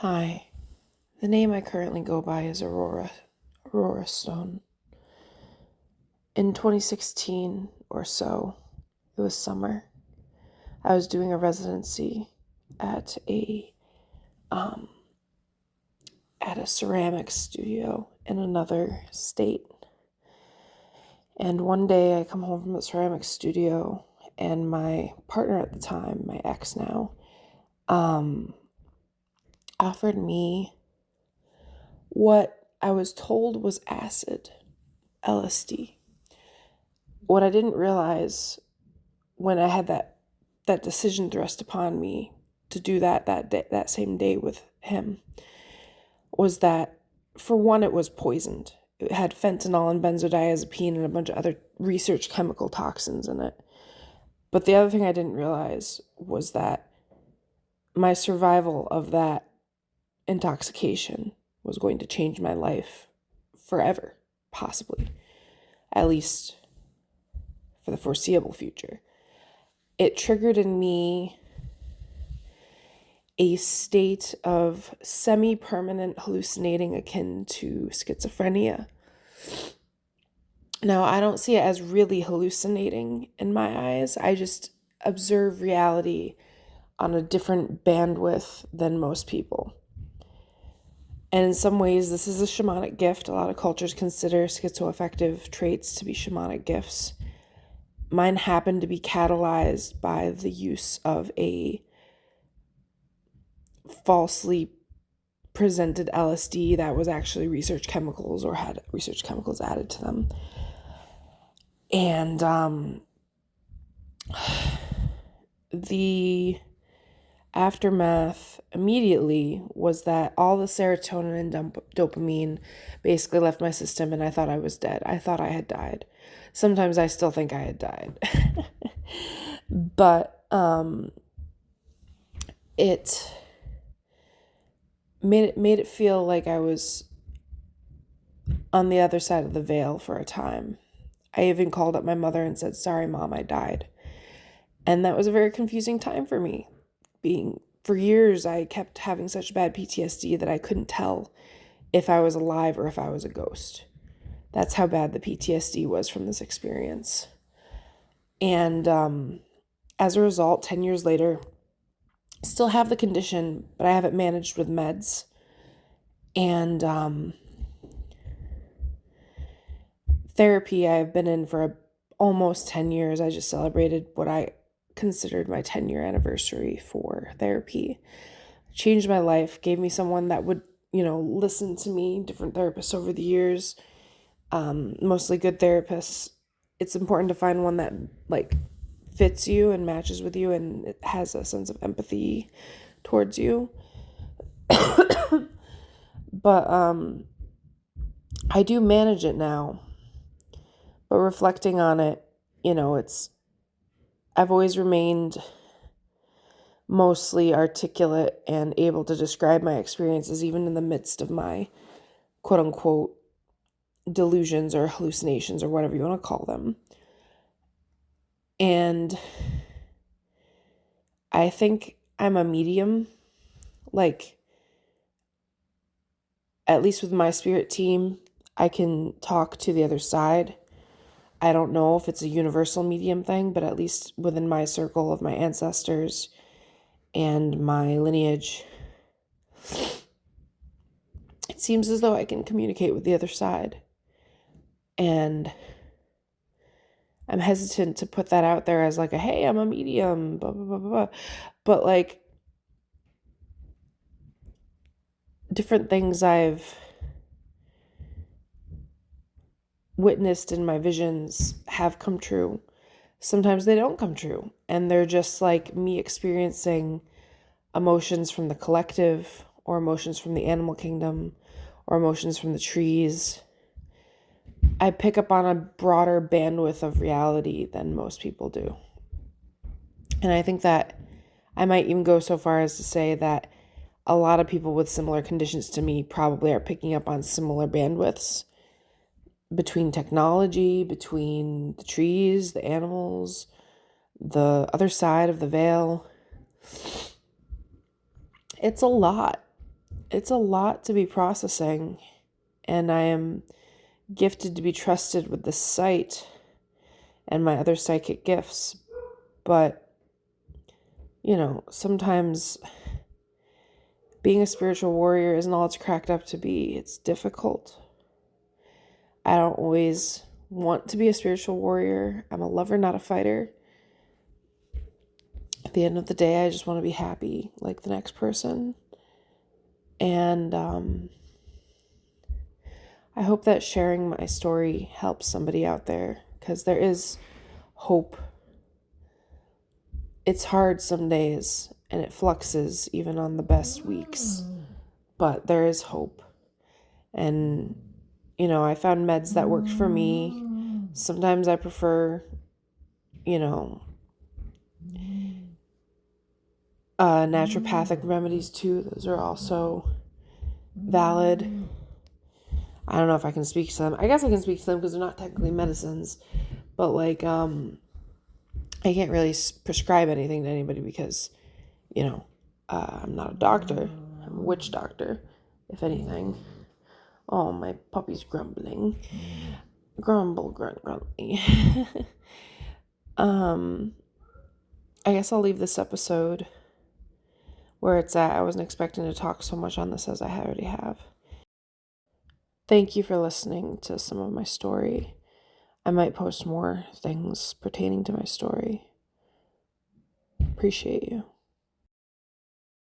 Hi, the name I currently go by is Aurora Stone. In 2016 or so, it was summer. I was doing a residency at a um, at a ceramics studio in another state. And one day I come home from the ceramics studio, and my partner at the time, my ex now, um, offered me what I was told was acid, LSD. What I didn't realize when I had that decision thrust upon me to do that same day with him was that, for one, it was poisoned. It had fentanyl and benzodiazepine and a bunch of other research chemical toxins in it. But the other thing I didn't realize was that my survival of that intoxication was going to change my life forever, possibly, at least for the foreseeable future. It triggered in me a state of semi-permanent hallucinating akin to schizophrenia. Now, I don't see it as really hallucinating in my eyes. I just observe reality on a different bandwidth than most people. And in some ways, this is a shamanic gift. A lot of cultures consider schizoaffective traits to be shamanic gifts. Mine happened to be catalyzed by the use of a falsely presented LSD that was actually research chemicals or had research chemicals added to them. And the aftermath immediately was that all the serotonin and dopamine basically left my system, and I thought I was dead. I thought I had died. Sometimes I still think I had died. But it made it feel like I was on the other side of the veil for a time. I even called up my mother and said, "Sorry, Mom, I died." And that was a very confusing time for me. For years, I kept having such bad PTSD that I couldn't tell if I was alive or if I was a ghost. That's how bad the PTSD was from this experience. And as a result, 10 years later, still have the condition, but I have it managed with meds. And therapy I've been in for almost 10 years. I just celebrated what I considered my 10-year anniversary for therapy. Changed my life, gave me someone that would, listen to me, different therapists over the years, mostly good therapists. It's important to find one that fits you and matches with you and it has a sense of empathy towards you. But I do manage it now. But reflecting on it, I've always remained mostly articulate and able to describe my experiences, even in the midst of my quote unquote delusions or hallucinations or whatever you want to call them. And I think I'm a medium, at least with my spirit team, I can talk to the other side. I don't know if it's a universal medium thing, but at least within my circle of my ancestors and my lineage, it seems as though I can communicate with the other side. And I'm hesitant to put that out there as hey, I'm a medium, blah, blah, blah, blah. But different things I've witnessed in my visions have come true. Sometimes they don't come true. And they're just me experiencing emotions from the collective or emotions from the animal kingdom or emotions from the trees. I pick up on a broader bandwidth of reality than most people do. And I think that I might even go so far as to say that a lot of people with similar conditions to me probably are picking up on similar bandwidths between technology, between the trees, the animals, the other side of the veil. It's a lot. it's a lot to be processing, and I am gifted to be trusted with the sight and my other psychic gifts. But, sometimes being a spiritual warrior isn't all it's cracked up to be. It's difficult. I don't always want to be a spiritual warrior. I'm a lover, not a fighter. At the end of the day, I just want to be happy like the next person. And I hope that sharing my story helps somebody out there, because there is hope. It's hard some days, and it fluxes even on the best weeks, but there is hope. And, I found meds that worked for me. Sometimes I prefer, naturopathic remedies too. Those are also valid. I don't know if I can speak to them. I guess I can speak to them because they're not technically medicines, but I can't really prescribe anything to anybody because, I'm not a doctor. I'm a witch doctor, if anything. Oh, my puppy's grumbling. Grumble, grunt, gruntly. I guess I'll leave this episode where it's at. I wasn't expecting to talk so much on this as I already have. Thank you for listening to some of my story. I might post more things pertaining to my story. Appreciate you.